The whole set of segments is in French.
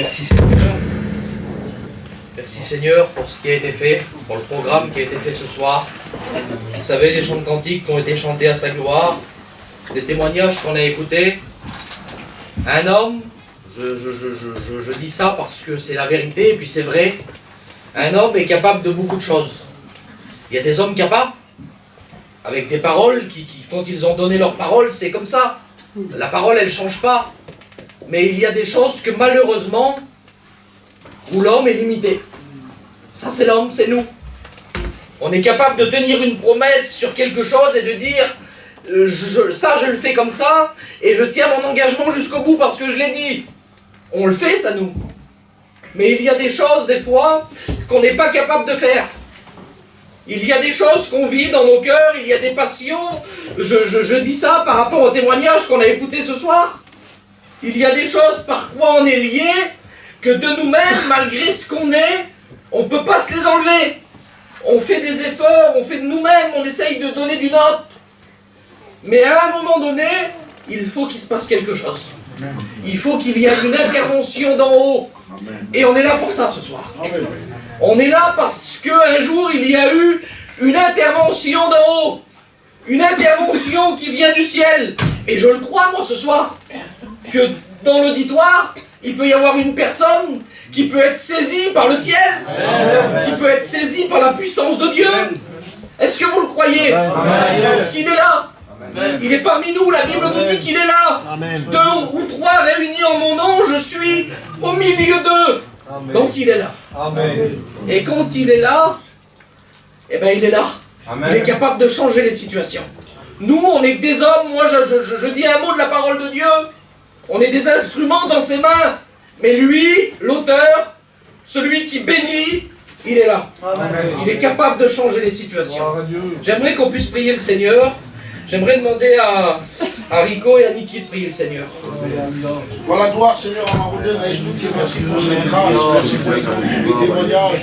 Merci Seigneur. Merci Seigneur pour ce qui a été fait, pour le programme qui a été fait ce soir. Vous savez, les chants de cantiques qui ont été chantés à sa gloire, les témoignages qu'on a écoutés. Un homme, je dis ça parce que c'est la vérité et puis c'est vrai, un homme est capable de beaucoup de choses. Il y a des hommes capables, avec des paroles qui quand ils ont donné leur parole, c'est comme ça. La parole, elle ne change pas. Mais il y a des choses que malheureusement, où l'homme est limité. Ça, c'est l'homme, c'est nous. On est capable de tenir une promesse sur quelque chose et de dire ça, je le fais comme ça, et je tiens mon engagement jusqu'au bout parce que je l'ai dit. On le fait, ça, nous. Mais il y a des choses, des fois, qu'on n'est pas capable de faire. Il y a des choses qu'on vit dans nos cœurs, il y a des passions. Je dis ça par rapport au témoignage qu'on a écouté ce soir. Il y a des choses par quoi on est lié, que de nous-mêmes, malgré ce qu'on est, on ne peut pas se les enlever. On fait des efforts, on fait de nous-mêmes, on essaye de donner du nôtre. Mais à un moment donné, il faut qu'il se passe quelque chose. Il faut qu'il y ait une intervention d'en haut. Et on est là pour ça ce soir. On est là parce qu'un jour, il y a eu une intervention d'en haut. Une intervention qui vient du ciel. Et je le crois, moi, ce soir, que dans l'auditoire, il peut y avoir une personne qui peut être saisie par le ciel, qui peut être saisie par la puissance de Dieu. Est-ce que vous le croyez? Parce qu'il est là. Il est parmi nous, la Bible nous dit qu'il est là. Deux ou trois réunis en mon nom, je suis au milieu d'eux. Donc il est là. Et quand il est là, eh bien il est là. Il est capable de changer les situations. Nous, on est que des hommes, moi je dis un mot de la parole de Dieu. On est des instruments dans ses mains. Mais lui, l'auteur, celui qui bénit, il est là. Il est capable de changer les situations. J'aimerais qu'on puisse prier le Seigneur. J'aimerais demander à Rico et à Niki de prier le Seigneur. Voilà, gloire Seigneur à Maroudel, et je vous dis merci pour cette grâce, merci pour les témoignages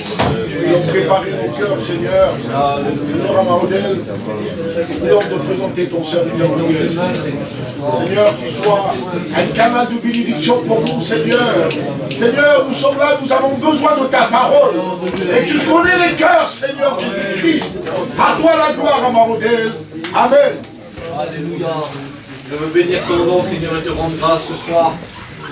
qui ont préparé nos cœurs, Seigneur. Seigneur à Maroudel, nous voulons te présenter ton serviteur Maroudel. Seigneur, qu'il soit un canal de bénédiction pour nous, Seigneur. Seigneur, nous sommes là, nous avons besoin de ta parole. Et tu connais les cœurs, Seigneur Jésus-Christ. À toi la gloire à Maroudel. Amen. Alléluia. Je veux bénir ton nom, Seigneur, et te rendre grâce ce soir.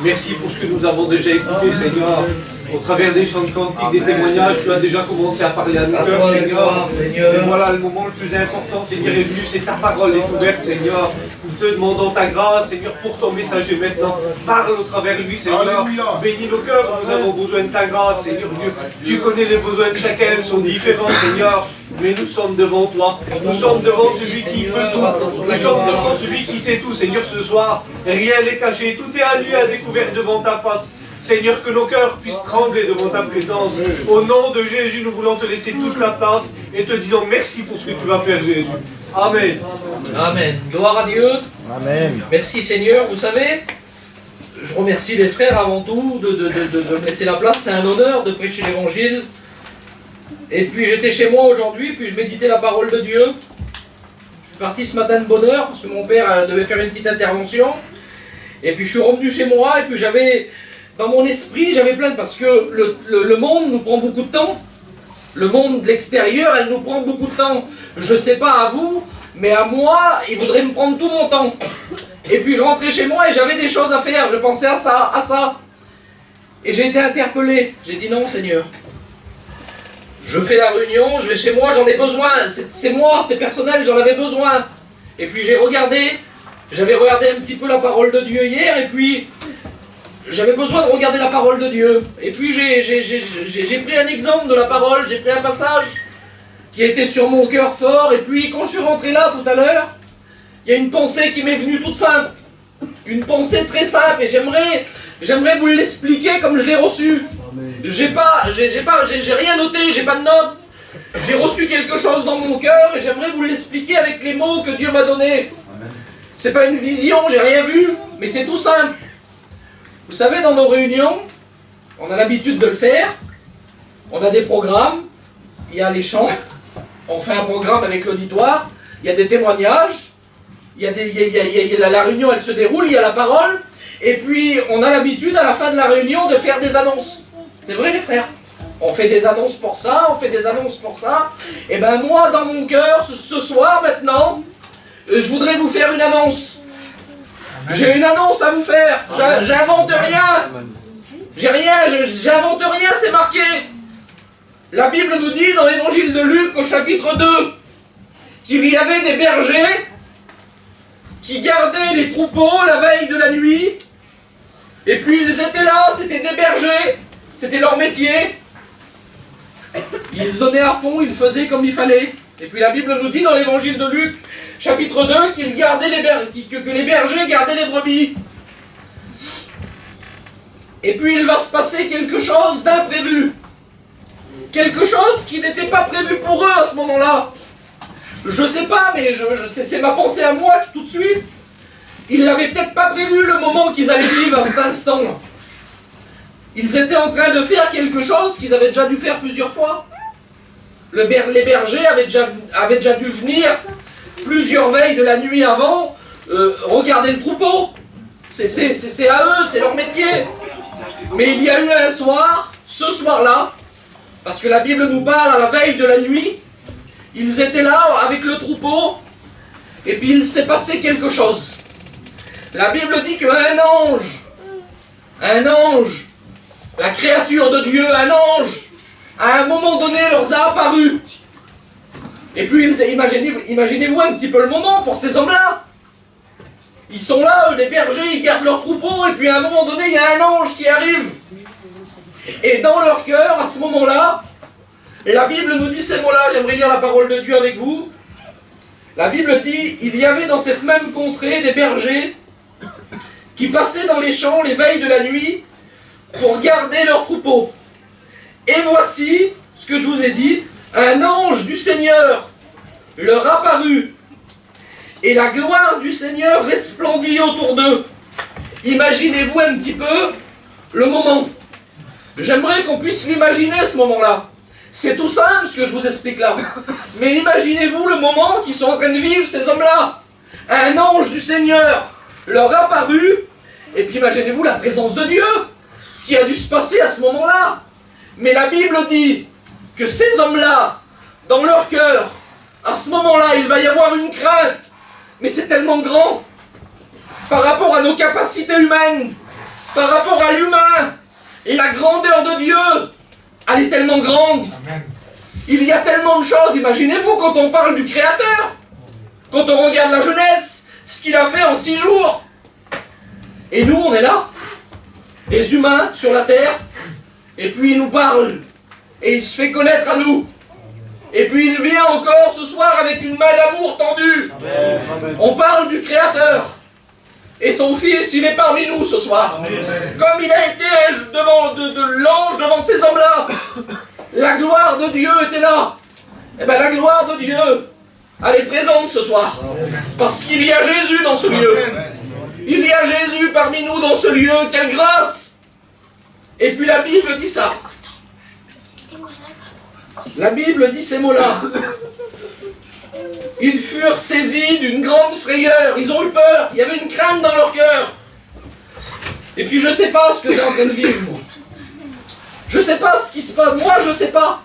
Merci pour ce que nous avons déjà écouté, Seigneur. Au travers des chants de cantiques, des témoignages, tu as déjà commencé à parler à nos cœurs, Seigneur. Et voilà, le moment le plus important, Seigneur, est venu, c'est ta parole est ouverte, Seigneur. Nous te demandons ta grâce, Seigneur, pour ton messager maintenant. Parle au travers de lui, Seigneur. Bénis nos cœurs, nous avons besoin de ta grâce, Seigneur Dieu. Tu connais les besoins de chacun, ils sont différents, Seigneur. Mais nous sommes devant toi. Nous sommes devant celui qui veut tout. Nous sommes devant celui qui sait tout, Seigneur, ce soir. Rien n'est caché, tout est à lui à découvert devant ta face. Seigneur, que nos cœurs puissent trembler devant ta présence. Au nom de Jésus, nous voulons te laisser toute la place et te disons merci pour ce que tu vas faire, Jésus. Amen. Amen. Gloire à Dieu. Amen. Merci Seigneur. Vous savez, je remercie les frères avant tout de me laisser la place. C'est un honneur de prêcher l'évangile. Et puis j'étais chez moi aujourd'hui, puis je méditais la parole de Dieu. Je suis parti ce matin de bonne heure parce que mon père devait faire une petite intervention. Et puis je suis revenu chez moi et puis j'avais... Dans mon esprit, j'avais plein de... Parce que le monde nous prend beaucoup de temps. Le monde de l'extérieur, elle nous prend beaucoup de temps. Je ne sais pas à vous, mais à moi, il voudrait me prendre tout mon temps. Et puis je rentrais chez moi et j'avais des choses à faire. Je pensais à ça, à ça. Et j'ai été interpellé. J'ai dit non, Seigneur. Je fais la réunion, je vais chez moi, j'en ai besoin. C'est moi, c'est personnel, j'en avais besoin. Et puis j'ai regardé. J'avais regardé un petit peu la parole de Dieu hier et puis... J'avais besoin de regarder la parole de Dieu. Et puis j'ai pris un exemple de la parole, j'ai pris un passage qui a été sur mon cœur fort. Et puis quand je suis rentré là tout à l'heure, il y a une pensée qui m'est venue toute simple. Une pensée très simple et j'aimerais vous l'expliquer comme je l'ai reçue. J'ai rien noté, j'ai pas de notes. J'ai reçu quelque chose dans mon cœur et j'aimerais vous l'expliquer avec les mots que Dieu m'a donnés. C'est pas une vision, j'ai rien vu, mais c'est tout simple. Vous savez, dans nos réunions, on a l'habitude de le faire, on a des programmes, il y a les chants, on fait un programme avec l'auditoire, il y a des témoignages, la réunion elle se déroule, il y a la parole, Et puis, on a l'habitude à la fin de la réunion de faire des annonces. C'est vrai les frères? On fait des annonces pour ça, on fait des annonces pour ça. Et ben moi, dans mon cœur, ce soir maintenant, je voudrais vous faire une annonce. J'ai une annonce à vous faire. J'invente rien. J'invente rien, c'est marqué. La Bible nous dit dans l'évangile de Luc au chapitre 2 qu'il y avait des bergers qui gardaient les troupeaux la veille de la nuit. Et puis ils étaient là, c'était des bergers, c'était leur métier. Ils se donnaient à fond, ils faisaient comme il fallait. Et puis la Bible nous dit dans l'évangile de Luc, chapitre 2, que les bergers gardaient les brebis. Et puis il va se passer quelque chose d'imprévu. Quelque chose qui n'était pas prévu pour eux à ce moment-là. Je sais pas, mais c'est ma pensée à moi tout de suite. Ils n'avaient peut-être pas prévu le moment qu'ils allaient vivre à cet instant-là. Ils étaient en train de faire quelque chose qu'ils avaient déjà dû faire plusieurs fois. Les bergers avaient déjà dû venir plusieurs veilles de la nuit avant, regarder le troupeau. C'est à eux, c'est leur métier. Mais il y a eu un soir, ce soir-là, parce que la Bible nous parle à la veille de la nuit, ils étaient là avec le troupeau, et puis il s'est passé quelque chose. La Bible dit qu'un ange, la créature de Dieu, un ange, à un moment donné leur a apparu. Et puis imaginez-vous un petit peu le moment pour ces hommes-là. Ils sont là, eux, les bergers, ils gardent leur troupeau, et puis à un moment donné, il y a un ange qui arrive. Et dans leur cœur, à ce moment-là, la Bible nous dit ces mots-là, j'aimerais lire la parole de Dieu avec vous. La Bible dit, il y avait dans cette même contrée des bergers qui passaient dans les champs les veilles de la nuit pour garder leurs troupeaux. Et voici, ce que je vous ai dit, un ange du Seigneur leur apparut, et la gloire du Seigneur resplendit autour d'eux. Imaginez-vous un petit peu le moment. J'aimerais qu'on puisse l'imaginer ce moment-là. C'est tout simple ce que je vous explique là. Mais imaginez-vous le moment qu'ils sont en train de vivre, ces hommes-là. Un ange du Seigneur leur apparut, et puis imaginez-vous la présence de Dieu. Ce qui a dû se passer à ce moment-là. Mais la Bible dit que ces hommes-là, dans leur cœur, à ce moment-là, il va y avoir une crainte. Mais c'est tellement grand par rapport à nos capacités humaines, par rapport à l'humain, et la grandeur de Dieu, elle est tellement grande. Amen. Il y a tellement de choses. Imaginez-vous quand on parle du Créateur, quand on regarde la Genèse, ce qu'il a fait en 6 jours. Et nous, on est là, des humains sur la terre, et puis il nous parle, et il se fait connaître à nous. Et puis il vient encore ce soir avec une main d'amour tendue. Amen. On parle du Créateur. Et son Fils, il est parmi nous ce soir. Amen. Comme il a été devant l'ange devant ces hommes-là. La gloire de Dieu était là. Et bien la gloire de Dieu, elle est présente ce soir. Parce qu'il y a Jésus dans ce lieu. Il y a Jésus parmi nous dans ce lieu. Quelle grâce! Et puis la Bible dit ça. La Bible dit ces mots-là. Ils furent saisis d'une grande frayeur. Ils ont eu peur. Il y avait une crainte dans leur cœur. Et puis je ne sais pas ce que tu es en train de vivre, moi. Je ne sais pas ce qui se passe. Moi, je ne sais pas.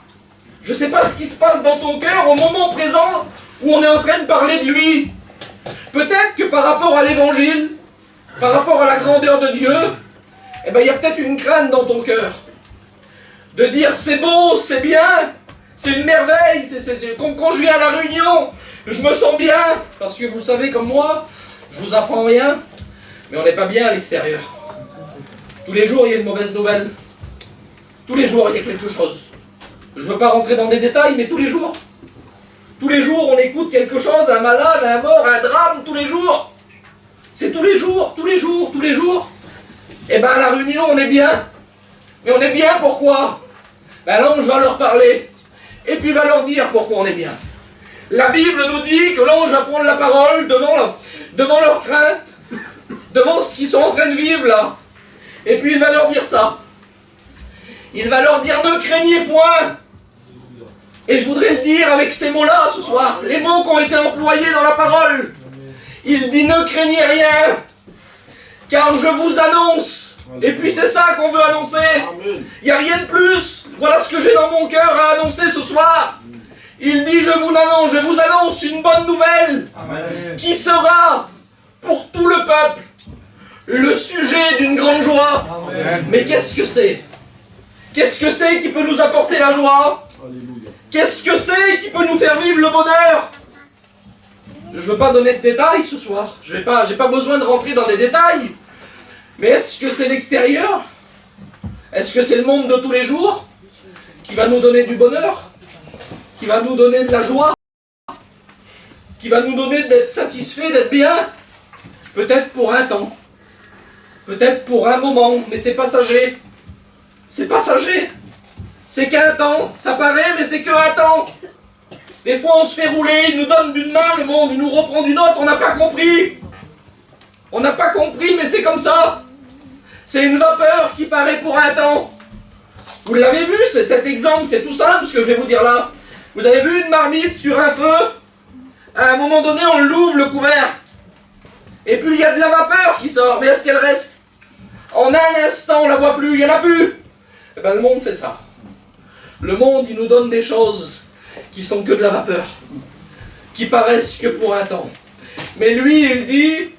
Je ne sais pas ce qui se passe dans ton cœur au moment présent où on est en train de parler de lui. Peut-être que par rapport à l'évangile, par rapport à la grandeur de Dieu, eh ben, il y a peut-être une crainte dans ton cœur. De dire c'est beau, c'est bien, c'est une merveille, quand je viens à la réunion, je me sens bien, parce que vous savez comme moi, je vous apprends rien, mais on n'est pas bien à l'extérieur. Tous les jours il y a une mauvaise nouvelle, tous les jours il y a quelque chose. Je ne veux pas rentrer dans des détails, mais tous les jours on écoute quelque chose, un malade, un mort, un drame, tous les jours. C'est tous les jours. Et bien à la réunion on est bien. Mais on est bien pourquoi? Ben l'ange va leur parler. Et puis il va leur dire pourquoi on est bien. La Bible nous dit que l'ange va prendre la parole devant leur crainte, devant ce qu'ils sont en train de vivre là. Et puis il va leur dire ça. Il va leur dire ne craignez point. Et je voudrais le dire avec ces mots-là ce soir, les mots qui ont été employés dans la parole. Il dit ne craignez rien. Car je vous annonce, et puis c'est ça qu'on veut annoncer. Amen. Il n'y a rien de plus. Voilà ce que j'ai dans mon cœur à annoncer ce soir. Il dit, je vous annonce une bonne nouvelle qui sera pour tout le peuple le sujet d'une grande joie. Mais qu'est-ce que c'est? Qu'est-ce que c'est qui peut nous apporter la joie? Qu'est-ce que c'est qui peut nous faire vivre le bonheur? Je ne veux pas donner de détails ce soir. J'ai pas besoin de rentrer dans des détails. Mais est-ce que c'est l'extérieur? Est-ce que c'est le monde de tous les jours qui va nous donner du bonheur? Qui va nous donner de la joie? Qui va nous donner d'être satisfait, d'être bien? Peut-être pour un temps. Peut-être pour un moment. Mais c'est passager. C'est passager. C'est qu'un temps. Ça paraît, mais c'est qu'un temps. Des fois, on se fait rouler. Il nous donne d'une main le monde. Il nous reprend d'une autre. On n'a pas compris. On n'a pas compris, mais c'est comme ça. C'est une vapeur qui paraît pour un temps. Vous l'avez vu, cet exemple, c'est tout simple ce que je vais vous dire là. Vous avez vu une marmite sur un feu? À un moment donné, on l'ouvre le couvercle. Et puis il y a de la vapeur qui sort. Mais est-ce qu'elle reste? En un instant, on la voit plus, il n'y en a plus. Eh bien, le monde, c'est ça. Le monde, il nous donne des choses qui sont que de la vapeur. Qui paraissent que pour un temps. Mais lui, il dit...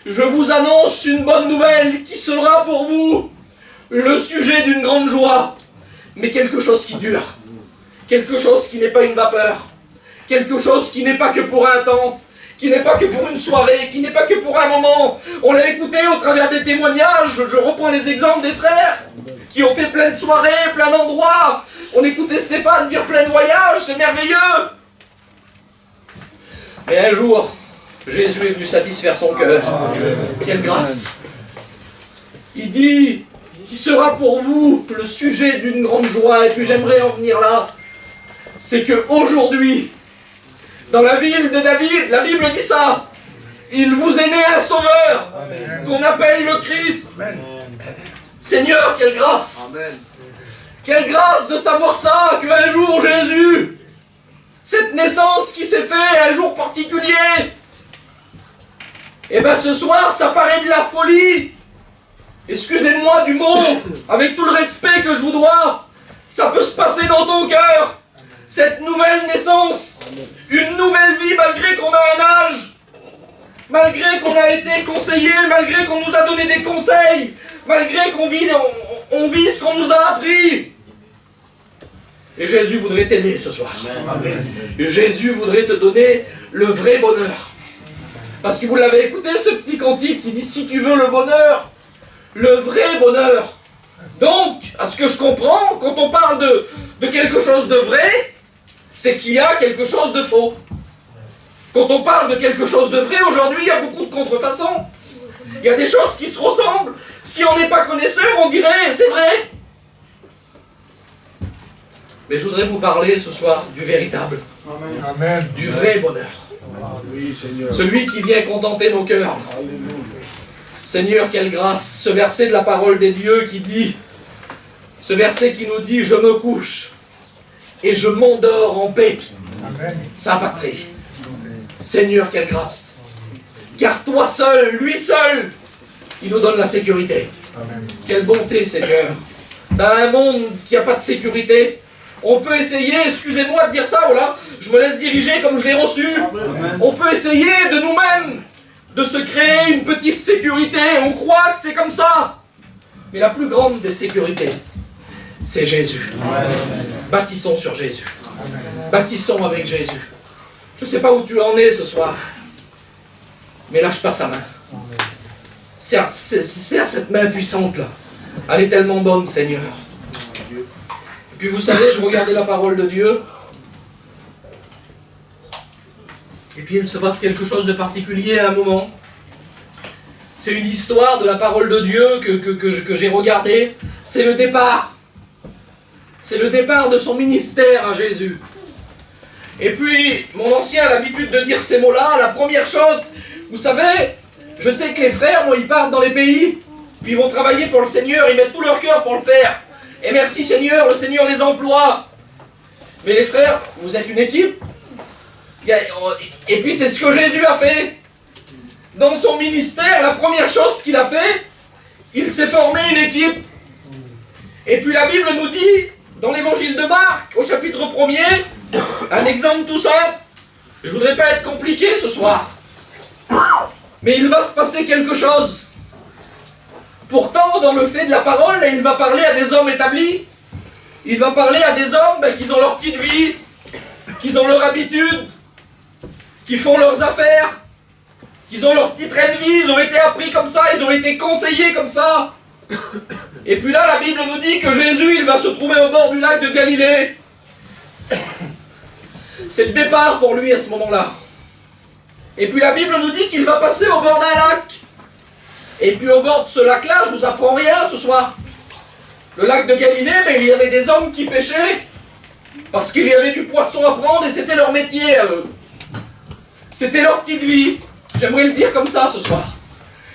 Je vous annonce une bonne nouvelle qui sera pour vous le sujet d'une grande joie, mais quelque chose qui dure, quelque chose qui n'est pas une vapeur, quelque chose qui n'est pas que pour un temps, qui n'est pas que pour une soirée, qui n'est pas que pour un moment. On l'a écouté au travers des témoignages, je reprends les exemples des frères qui ont fait plein de soirées, plein d'endroits. On écoutait Stéphane dire plein de voyages, c'est merveilleux. Mais un jour, Jésus est venu satisfaire son cœur. Quelle grâce! Il dit qu'il sera pour vous le sujet d'une grande joie. Et puis j'aimerais en venir là. C'est qu'aujourd'hui, dans la ville de David, la Bible dit ça. Il vous est né un sauveur qu'on appelle le Christ. Seigneur, quelle grâce! Quelle grâce de savoir ça, qu'un jour Jésus, cette naissance qui s'est faite un jour particulier, et bien ce soir, ça paraît de la folie. Excusez-moi du mot, avec tout le respect que je vous dois, ça peut se passer dans ton cœur. Cette nouvelle naissance, une nouvelle vie malgré qu'on a un âge, malgré qu'on a été conseillé, malgré qu'on nous a donné des conseils, malgré qu'on vit, on vit ce qu'on nous a appris. Et Jésus voudrait t'aider ce soir. Et Jésus voudrait te donner le vrai bonheur. Parce que vous l'avez écouté, ce petit cantique qui dit « Si tu veux le bonheur, le vrai bonheur ». Donc, à ce que je comprends, quand on parle de quelque chose de vrai, c'est qu'il y a quelque chose de faux. Quand on parle de quelque chose de vrai, aujourd'hui, il y a beaucoup de contrefaçons. Il y a des choses qui se ressemblent. Si on n'est pas connaisseur, on dirait « c'est vrai ». Mais je voudrais vous parler ce soir du véritable, Amen. du vrai bonheur. Oui, Seigneur. Celui qui vient contenter nos cœurs. Seigneur, quelle grâce, ce verset de la parole des dieux qui dit, ce verset qui nous dit, je me couche et je m'endors en paix. Amen. Ça n'a pas de prix. Seigneur, quelle grâce. Car toi seul, lui seul, il nous donne la sécurité. Amen. Quelle bonté, Seigneur. Dans un monde qui n'a pas de sécurité, on peut essayer, excusez-moi de dire ça, voilà, je me laisse diriger comme je l'ai reçu. Amen. On peut essayer de nous-mêmes de se créer une petite sécurité. On croit que c'est comme ça. Mais la plus grande des sécurités, c'est Jésus. Amen. Bâtissons sur Jésus. Amen. Bâtissons avec Jésus. Je ne sais pas où tu en es ce soir, mais lâche pas sa main. Serre cette main puissante-là. Elle est tellement bonne, Seigneur. Et puis vous savez, je regardais la parole de Dieu. Et puis il se passe quelque chose de particulier à un moment. C'est une histoire de la parole de Dieu que j'ai regardée. C'est le départ. C'est le départ de son ministère à Jésus. Et puis, mon ancien a l'habitude de dire ces mots-là. La première chose, vous savez, je sais que les frères, moi, ils partent dans les pays, puis ils vont travailler pour le Seigneur, ils mettent tout leur cœur pour le faire. Et merci Seigneur, le Seigneur les emploie. Mais les frères, vous êtes une équipe. Et puis c'est ce que Jésus a fait. dans son ministère, la première chose qu'il a fait, il s'est formé une équipe. Et puis la Bible nous dit, dans l'évangile de Marc, au chapitre 1er, un exemple tout simple. Je ne voudrais pas être compliqué ce soir, mais il va se passer quelque chose. Pourtant, dans le fait de la parole, il va parler à des hommes établis. Il va parler à des hommes qui ont leur petite vie, qui ont leur habitude, qui font leurs affaires, qui ont leur petit train de vie, ils ont été appris comme ça, ils ont été conseillés comme ça. Et puis là, la Bible nous dit que Jésus, il va se trouver au bord du lac de Galilée. C'est le départ pour lui à ce moment-là. Et puis la Bible nous dit qu'il va passer au bord d'un lac. Et puis au bord de ce lac-là, je vous apprends rien ce soir. Le lac de Galilée, mais il y avait des hommes qui pêchaient parce qu'il y avait du poisson à prendre et c'était leur métier à eux. C'était leur petite vie. J'aimerais le dire comme ça ce soir.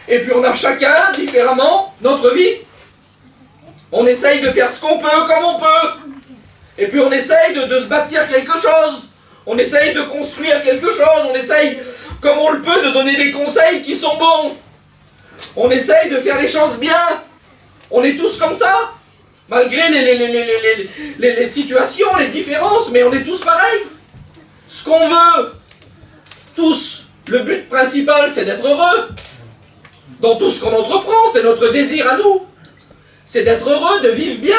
Et puis on a chacun, différemment, notre vie. On essaye de faire ce qu'on peut, comme on peut. Et puis on essaye de se bâtir quelque chose. On essaye de construire quelque chose. On essaye, comme on le peut, de donner des conseils qui sont bons. On essaye de faire les choses bien. On est tous comme ça. Malgré les situations, les différences, mais on est tous pareils. Ce qu'on veut, tous, le but principal, c'est d'être heureux. Dans tout ce qu'on entreprend, c'est notre désir à nous. C'est d'être heureux, de vivre bien.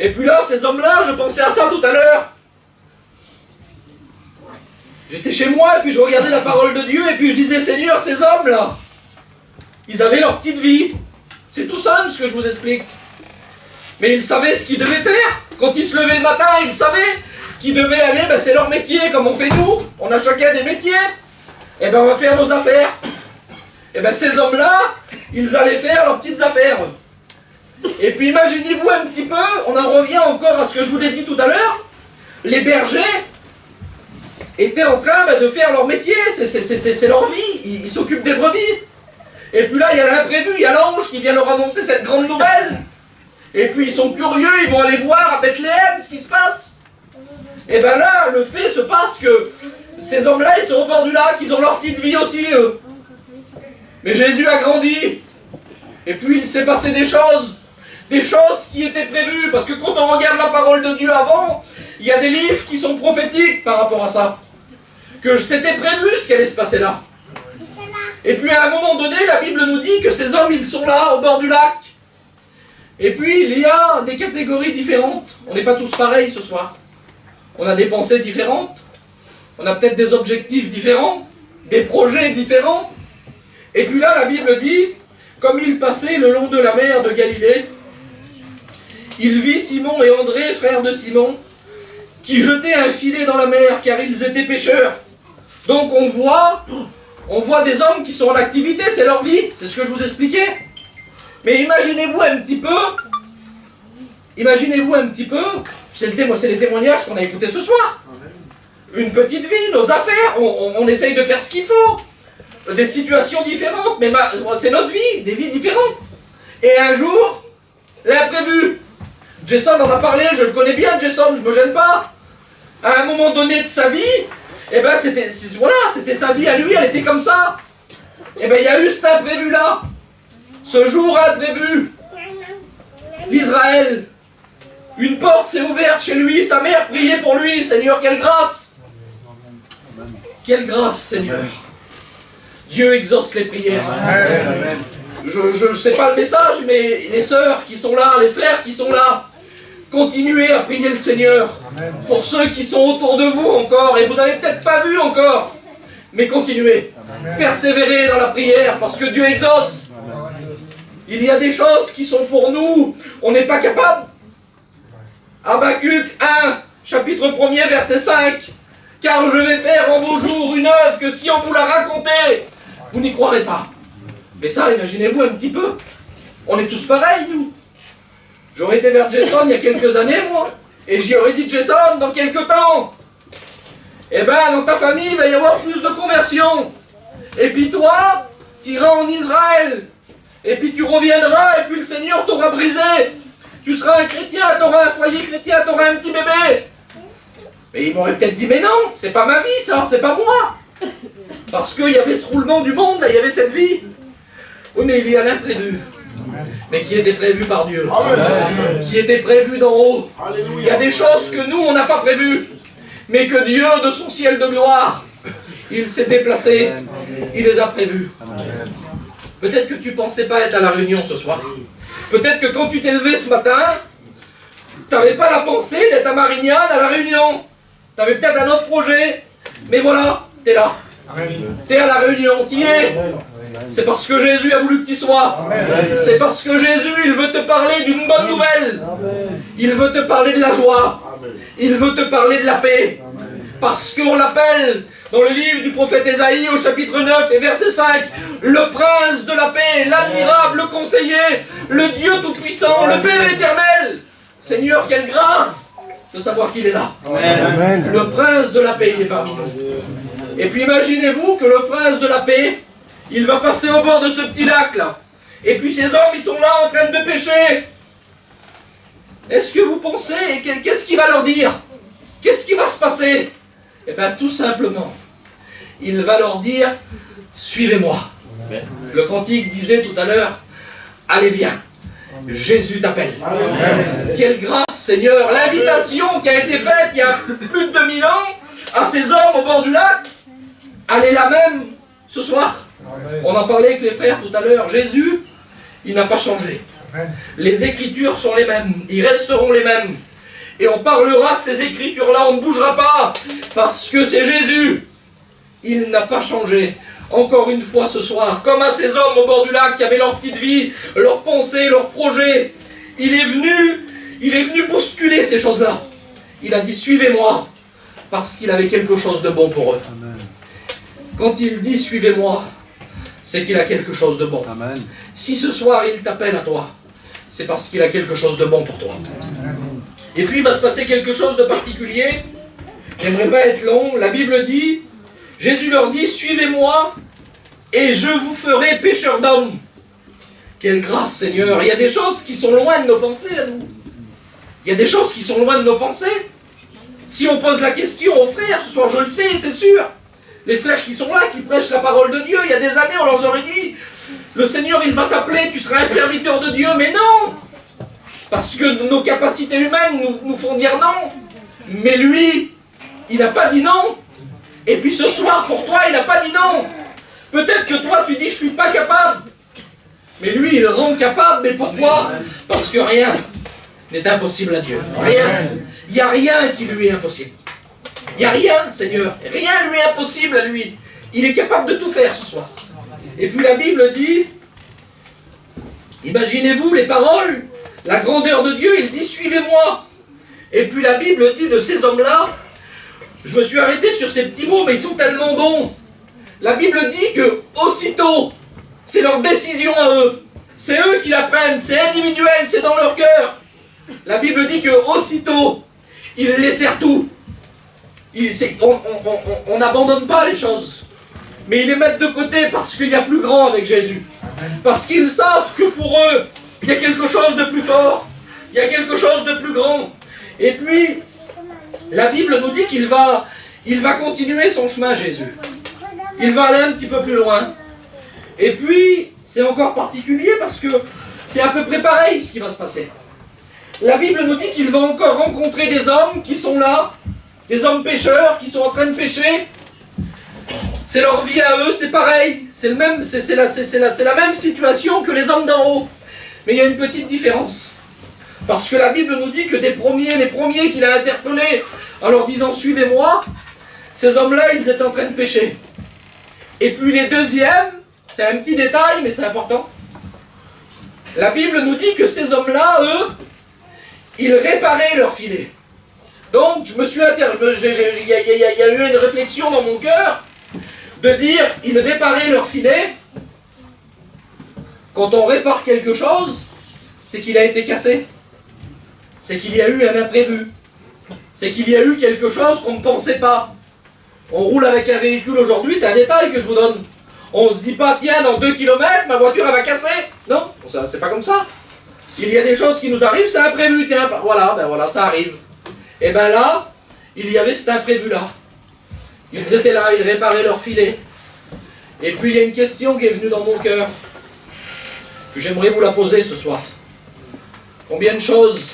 Et puis là, ces hommes-là, je pensais à ça tout à l'heure. J'étais chez moi, et puis je regardais la parole de Dieu, et puis je disais, Seigneur, ces hommes-là, ils avaient leur petite vie. C'est tout simple ce que je vous explique. Mais ils savaient ce qu'ils devaient faire. Quand ils se levaient le matin, ils savaient qu'ils devaient aller, c'est leur métier, comme on fait nous. On a chacun des métiers. Et on va faire nos affaires. Et ces hommes-là, ils allaient faire leurs petites affaires. Et puis imaginez-vous un petit peu, on en revient encore à ce que je vous ai dit tout à l'heure, les bergers étaient en train de faire leur métier, c'est leur vie, ils s'occupent des brebis. Et puis là, il y a l'imprévu, il y a l'ange qui vient leur annoncer cette grande nouvelle. Et puis ils sont curieux, ils vont aller voir à Bethléem ce qui se passe. Et là, le fait se passe que ces hommes-là, ils sont au bord du lac, ils ont leur petite vie aussi, eux. Mais Jésus a grandi. Et puis il s'est passé des choses qui étaient prévues. Parce que quand on regarde la parole de Dieu avant, il y a des livres qui sont prophétiques par rapport à ça. Que c'était prévu ce qui allait se passer là. Et puis à un moment donné, la Bible nous dit que ces hommes, ils sont là, au bord du lac. Et puis il y a des catégories différentes. On n'est pas tous pareils ce soir. On a des pensées différentes. On a peut-être des objectifs différents. Des projets différents. Et puis là, la Bible dit, comme il passait le long de la mer de Galilée, il vit Simon et André, frères de Simon, qui jetaient un filet dans la mer, car ils étaient pêcheurs. Donc on voit des hommes qui sont en activité, c'est leur vie, c'est ce que je vous expliquais. Mais imaginez-vous un petit peu, c'est les témoignages qu'on a écoutés ce soir. Une petite vie, nos affaires, on essaye de faire ce qu'il faut. Des situations différentes, mais c'est notre vie, des vies différentes. Et un jour, l'imprévu. Jason en a parlé, je le connais bien, Jason, je me gêne pas. À un moment donné de sa vie, c'était sa vie à lui, elle était comme ça. Il y a eu cet imprévu-là. Ce jour imprévu. L'Israël. Une porte s'est ouverte chez lui, sa mère priait pour lui. Seigneur, quelle grâce! Quelle grâce, Seigneur! Dieu exauce les prières. Amen. Je ne sais pas le message, mais les sœurs qui sont là, les frères qui sont là, continuez à prier le Seigneur. Amen. Pour ceux qui sont autour de vous encore, et vous n'avez peut-être pas vu encore, mais continuez. Amen. Persévérez dans la prière, parce que Dieu exauce. Amen. Il y a des choses qui sont pour nous, on n'est pas capable. Habacuc 1, chapitre 1er, verset 5. Car je vais faire en vos jours une œuvre que si on vous la racontait, vous n'y croirez pas. Mais ça, imaginez-vous un petit peu. On est tous pareils, nous. J'aurais été vers Jason il y a quelques années, moi, et j'y aurais dit, Jason, dans quelques temps, dans ta famille, il va y avoir plus de conversions. Et puis toi, tu iras en Israël. Et puis tu reviendras, et puis le Seigneur t'aura brisé. Tu seras un chrétien, tu auras un foyer chrétien, tu auras un petit bébé. Mais il m'aurait peut-être dit, mais non, c'est pas ma vie ça, c'est pas moi. Parce qu'il y avait ce roulement du monde, là, il y avait cette vie. Oui, mais il y a l'imprévu. Mais qui était prévu par Dieu. Qui était prévu d'en haut. Il y a des choses que nous, on n'a pas prévues. Mais que Dieu, de son ciel de gloire, il s'est déplacé. Il les a prévues. Peut-être que tu ne pensais pas être à la réunion ce soir. Peut-être que quand tu t'es levé ce matin, tu n'avais pas la pensée d'être à Marignane à la réunion. Tu avais peut-être un autre projet. Mais voilà, tu es là. Tu es à la réunion, tu y es. C'est parce que Jésus a voulu que tu y sois. C'est parce que Jésus, il veut te parler d'une bonne nouvelle. Il veut te parler de la joie. Il veut te parler de la paix. Parce qu'on l'appelle, dans le livre du prophète Ésaïe, au chapitre 9 et verset 5, le prince de la paix, l'admirable, le conseiller, le Dieu tout-puissant, le Père éternel. Seigneur, quelle grâce de savoir qu'il est là. Amen. Le prince de la paix, il est parmi nous. Et puis imaginez-vous que le prince de la paix, il va passer au bord de ce petit lac là. Et puis ces hommes, ils sont là en train de pêcher. Est-ce que vous pensez, qu'est-ce qu'il va leur dire? Qu'est-ce qui va se passer? Eh bien tout simplement, il va leur dire, suivez-moi. Le cantique disait tout à l'heure, allez viens, Jésus t'appelle. Quelle grâce Seigneur, l'invitation qui a été faite il y a plus de 2000 ans à ces hommes au bord du lac, elle est la même ce soir. On en parlait avec les frères tout à l'heure. Jésus, il n'a pas changé. Les Écritures sont les mêmes. Ils resteront les mêmes. Et on parlera de ces Écritures-là. On ne bougera pas. Parce que c'est Jésus. Il n'a pas changé. Encore une fois ce soir, comme à ces hommes au bord du lac qui avaient leur petite vie, leurs pensées, leurs projets, il est venu bousculer ces choses-là. Il a dit, suivez-moi. Parce qu'il avait quelque chose de bon pour eux. Quand il dit, suivez-moi, c'est qu'il a quelque chose de bon. Amen. Si ce soir il t'appelle à toi, c'est parce qu'il a quelque chose de bon pour toi. Amen. Et puis il va se passer quelque chose de particulier. J'aimerais pas être long. La Bible dit, Jésus leur dit, suivez-moi et je vous ferai pécheurs d'hommes. Quelle grâce Seigneur. Il y a des choses qui sont loin de nos pensées à nous. Il y a des choses qui sont loin de nos pensées. Si on pose la question aux frères, ce soir je le sais, c'est sûr. Les frères qui sont là, qui prêchent la parole de Dieu, il y a des années, on leur aurait dit, le Seigneur, il va t'appeler, tu seras un serviteur de Dieu. Mais non! Parce que nos capacités humaines nous font dire non. Mais lui, il n'a pas dit non. Et puis ce soir, pour toi, il n'a pas dit non. Peut-être que toi, tu dis, je ne suis pas capable. Mais lui, il rend capable. Mais pourquoi? Parce que rien n'est impossible à Dieu. Rien. Il n'y a rien qui lui est impossible. Il n'y a rien, Seigneur. Rien lui est impossible à lui. Il est capable de tout faire ce soir. Et puis la Bible dit, imaginez-vous les paroles, la grandeur de Dieu, il dit, suivez-moi. Et puis la Bible dit de ces hommes-là, je me suis arrêté sur ces petits mots, mais ils sont tellement bons. La Bible dit que aussitôt, c'est leur décision à eux. C'est eux qui la prennent, c'est individuel, c'est dans leur cœur. La Bible dit que aussitôt, ils laissèrent tout. On n'abandonne pas les choses. Mais ils les mettent de côté parce qu'il y a plus grand avec Jésus. Parce qu'ils savent que pour eux, il y a quelque chose de plus fort. Il y a quelque chose de plus grand. Et puis, la Bible nous dit qu'il va continuer son chemin, Jésus. Il va aller un petit peu plus loin. Et puis, c'est encore particulier parce que c'est à peu près pareil ce qui va se passer. La Bible nous dit qu'il va encore rencontrer des hommes qui sont là, des hommes pêcheurs qui sont en train de pêcher. C'est leur vie à eux, c'est pareil. C'est la même situation que les hommes d'en haut. Mais il y a une petite différence. Parce que la Bible nous dit que les premiers qu'il a interpellés en leur disant « Suivez-moi », ces hommes-là, ils étaient en train de pêcher. Et puis les deuxièmes, c'est un petit détail, mais c'est important. La Bible nous dit que ces hommes-là, eux, ils réparaient leur filet. Donc, il y a eu une réflexion dans mon cœur de dire, ils réparaient leur filet. Quand on répare quelque chose, c'est qu'il a été cassé. C'est qu'il y a eu un imprévu. C'est qu'il y a eu quelque chose qu'on ne pensait pas. On roule avec un véhicule aujourd'hui, c'est un détail que je vous donne. On ne se dit pas, tiens, dans 2 km, ma voiture elle va casser. Non, c'est pas comme ça. Il y a des choses qui nous arrivent, c'est imprévu. Tiens, voilà, ça arrive. Et bien là, il y avait cet imprévu-là. Ils étaient là, ils réparaient leur filet. Et puis il y a une question qui est venue dans mon cœur, que j'aimerais vous la poser ce soir. Combien de choses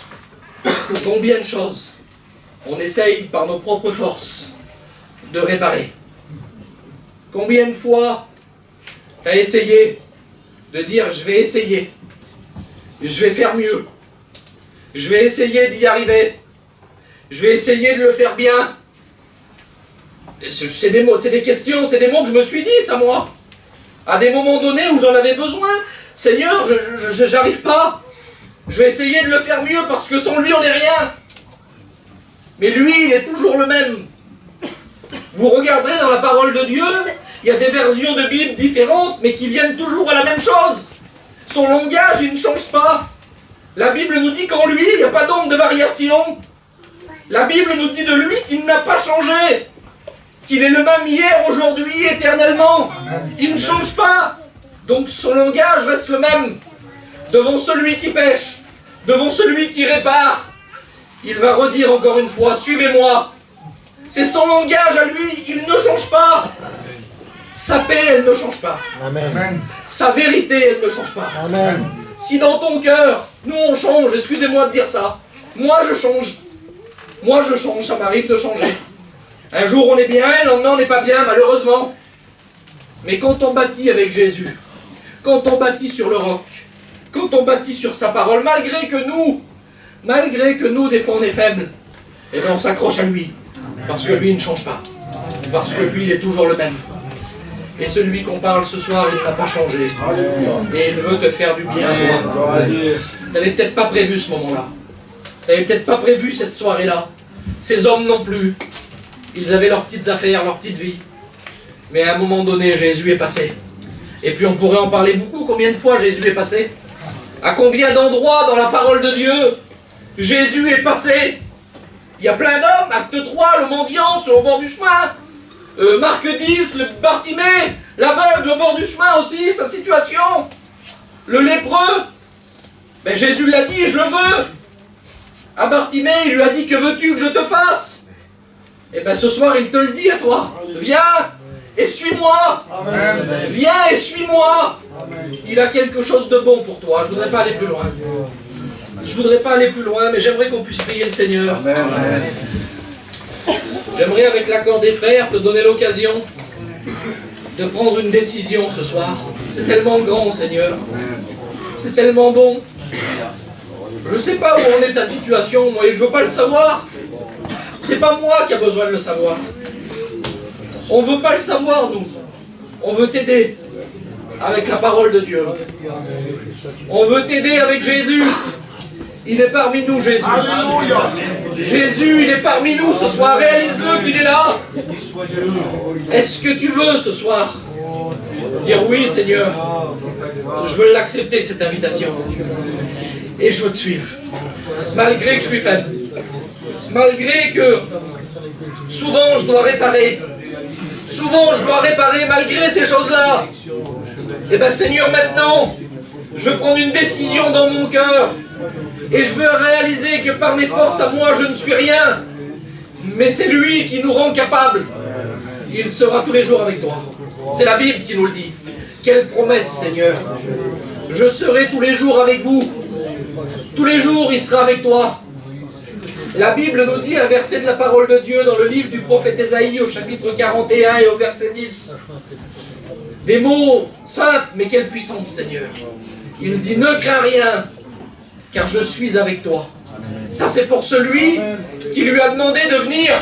on essaye par nos propres forces de réparer? Combien de fois tu as essayé de dire je vais essayer, je vais faire mieux, je vais essayer d'y arriver, je vais essayer de le faire bien? C'est des mots, c'est des questions, c'est des mots que je me suis dit, ça moi. À des moments donnés où j'en avais besoin. Seigneur, j'arrive pas. Je vais essayer de le faire mieux parce que sans lui on n'est rien. Mais lui, il est toujours le même. Vous regarderez dans la parole de Dieu, il y a des versions de Bible différentes, mais qui viennent toujours à la même chose. Son langage, il ne change pas. La Bible nous dit qu'en lui, il n'y a pas d'ombre de variation. La Bible nous dit de lui qu'il n'a pas changé. Qu'il est le même hier, aujourd'hui, éternellement. Il ne change pas. Donc son langage reste le même. Devant celui qui pêche, devant celui qui répare, il va redire encore une fois, suivez-moi. C'est son langage à lui, il ne change pas. Sa paix, elle ne change pas. Amen. Sa vérité, elle ne change pas. Amen. Si dans ton cœur, nous on change, excusez-moi de dire ça, moi je change, ça m'arrive de changer. Un jour on est bien, le lendemain on n'est pas bien, malheureusement. Mais quand on bâtit avec Jésus, quand on bâtit sur le roc, quand on bâtit sur sa parole, malgré que nous, des fois on est faibles, eh bien on s'accroche à lui. Parce que lui il ne change pas. Parce que lui il est toujours le même. Et celui qu'on parle ce soir, il n'a pas changé. Et il veut te faire du bien. Tu n'avais peut-être pas prévu ce moment-là. Tu n'avais peut-être pas prévu cette soirée-là. Ces hommes non plus. Ils avaient leurs petites affaires, leur petite vie. Mais à un moment donné, Jésus est passé. Et puis on pourrait en parler beaucoup. Combien de fois Jésus est passé? À combien d'endroits dans la parole de Dieu Jésus est passé? Il y a plein d'hommes. Acte 3, le mendiant sur le bord du chemin. Marc 10, le Bartimée, l'aveugle au bord du chemin aussi, sa situation. Le lépreux. Mais Jésus l'a dit, je le veux. À Bartimée, il lui a dit, que veux-tu que je te fasse? Et bien ce soir, il te le dit à toi. Viens et suis-moi. Viens et suis-moi. Il a quelque chose de bon pour toi. Je ne voudrais pas aller plus loin. Je voudrais pas aller plus loin, mais j'aimerais qu'on puisse prier le Seigneur. J'aimerais, avec l'accord des frères, te donner l'occasion de prendre une décision ce soir. C'est tellement grand, Seigneur. C'est tellement bon. Je ne sais pas où en est ta situation, moi, et je ne veux pas le savoir. C'est pas moi qui a besoin de le savoir. On ne veut pas le savoir, nous. On veut t'aider avec la parole de Dieu. On veut t'aider avec Jésus. Il est parmi nous, Jésus. Alléluia. Jésus, il est parmi nous ce soir. Réalise-le qu'il est là. Est-ce que tu veux ce soir dire oui, Seigneur? Je veux l'accepter de cette invitation. Et je veux te suivre. Malgré que je suis faible. Malgré que souvent je dois réparer. Souvent je dois réparer malgré ces choses-là. Et bien Seigneur, maintenant, je veux prendre une décision dans mon cœur. Et je veux réaliser que par mes forces à moi, je ne suis rien. Mais c'est lui qui nous rend capables. Il sera tous les jours avec toi. C'est la Bible qui nous le dit. Quelle promesse, Seigneur. Je serai tous les jours avec vous. Tous les jours, il sera avec toi. La Bible nous dit un verset de la parole de Dieu dans le livre du prophète Ésaïe au chapitre 41 et au verset 10. Des mots simples, mais quelle puissance, Seigneur. Il dit, ne crains rien, car je suis avec toi. Ça, c'est pour celui qui lui a demandé de venir.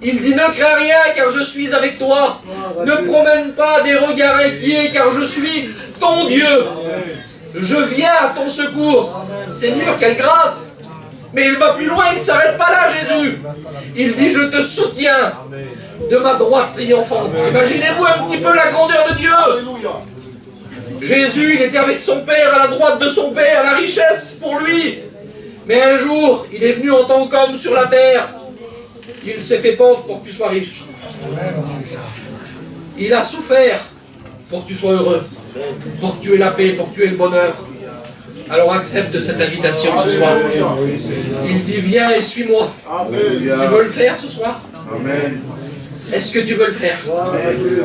Il dit, ne crains rien, car je suis avec toi. Ne promène pas des regards inquiets, car je suis ton Dieu. Je viens à ton secours. Seigneur, quelle grâce. Mais il va plus loin, il ne s'arrête pas là, Jésus. Il dit, je te soutiens de ma droite triomphante. Imaginez-vous un petit peu la grandeur de Dieu. Jésus, il était avec son Père, à la droite de son Père, la richesse pour lui. Mais un jour, il est venu en tant qu'homme sur la terre. Il s'est fait pauvre pour que tu sois riche. Il a souffert pour que tu sois heureux, pour que tu aies la paix, pour que tu aies le bonheur. Alors accepte cette invitation ce soir. Il dit, viens et suis-moi. Tu veux le faire ce soir? Est-ce que tu veux le faire?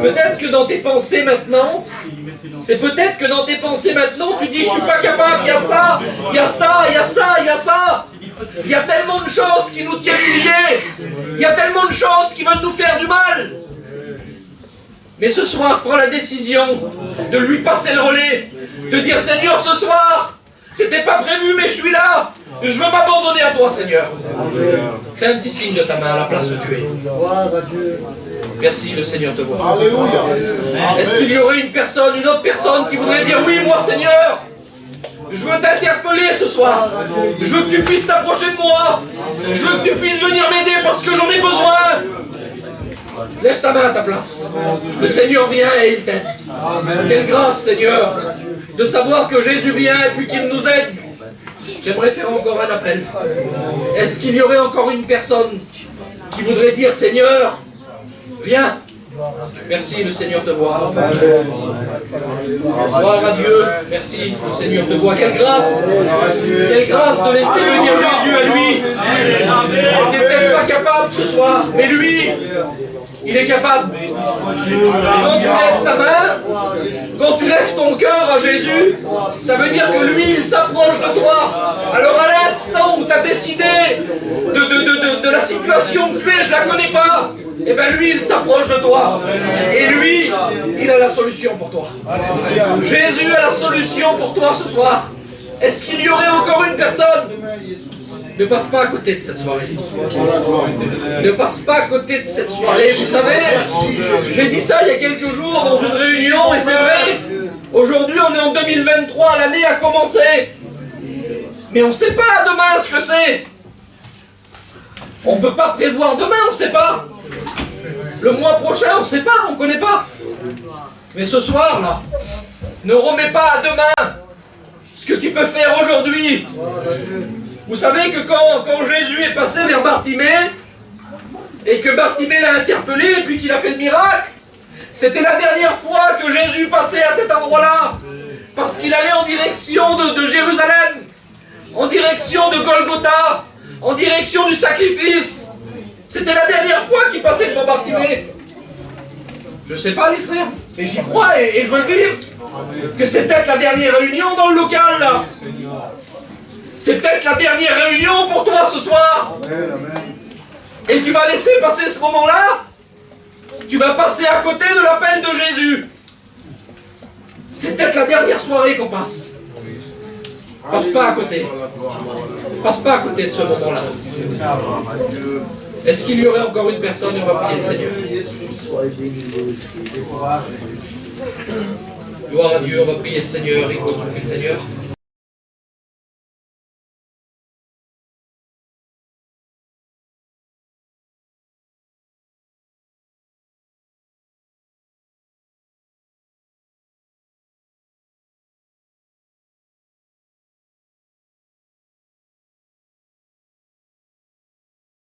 Peut-être que dans tes pensées maintenant, c'est peut-être que dans tes pensées maintenant, tu dis je suis pas capable, il y a ça, il y a ça, il y a ça, il y a ça. Il y a tellement de choses qui nous tiennent liés. Il y a tellement de choses qui veulent nous faire du mal. Mais ce soir, prends la décision de lui passer le relais, de dire Seigneur, ce soir, c'était pas prévu, mais je suis là. Je veux m'abandonner à toi, Seigneur. Fais un petit signe de ta main à la place où tu es. Merci, le Seigneur te voit. Alléluia. Est-ce qu'il y aurait une autre personne qui voudrait dire oui, moi, Seigneur, je veux t'interpeller ce soir. Je veux que tu puisses t'approcher de moi. Je veux que tu puisses venir m'aider parce que j'en ai besoin. Lève ta main à ta place. Le Seigneur vient et il t'aide. Quelle grâce, Seigneur, de savoir que Jésus vient et puis qu'il nous aide. J'aimerais faire encore un appel. Est-ce qu'il y aurait encore une personne qui voudrait dire Seigneur, viens. Merci, le Seigneur te voit. Gloire à Dieu. Merci, le Seigneur te voit. Quelle grâce de laisser venir Jésus à lui. Il n'est peut-être pas capable ce soir, mais lui, il est capable. Et quand tu lèves ta main, quand tu lèves ton cœur à Jésus, ça veut dire que lui, il s'approche de toi. Alors à l'instant où tu as décidé de la situation que tu es, je ne la connais pas, et bien lui, il s'approche de toi. Et lui, il a la solution pour toi. Jésus a la solution pour toi ce soir. Est-ce qu'il y aurait encore une personne? Ne passe pas à côté de cette soirée. Ne passe pas à côté de cette soirée. Vous savez, j'ai dit ça il y a quelques jours dans une réunion, et c'est vrai, aujourd'hui on est en 2023, l'année a commencé. Mais on ne sait pas demain ce que c'est. On ne peut pas prévoir demain, on ne sait pas. Le mois prochain, on ne sait pas, on ne connaît pas. Mais ce soir, là, ne remets pas à demain ce que tu peux faire aujourd'hui. Vous savez que quand Jésus est passé vers Bartimée, et que Bartimée l'a interpellé, et puis qu'il a fait le miracle, c'était la dernière fois que Jésus passait à cet endroit-là, parce qu'il allait en direction de Jérusalem, en direction de Golgotha, en direction du sacrifice. C'était la dernière fois qu'il passait devant Bartimée. Je ne sais pas les frères, mais j'y crois et je veux le vivre. Que c'est peut-être la dernière réunion dans le local là. C'est peut-être la dernière réunion pour toi ce soir. Et tu vas laisser passer ce moment-là. Tu vas passer à côté de l'appel de Jésus. C'est peut-être la dernière soirée qu'on passe. Passe pas à côté. Passe pas à côté de ce moment-là. Est-ce qu'il y aurait encore une personne? On va prier le Seigneur. Gloire à Dieu, on va prier le Seigneur. Il faut trouver le Seigneur.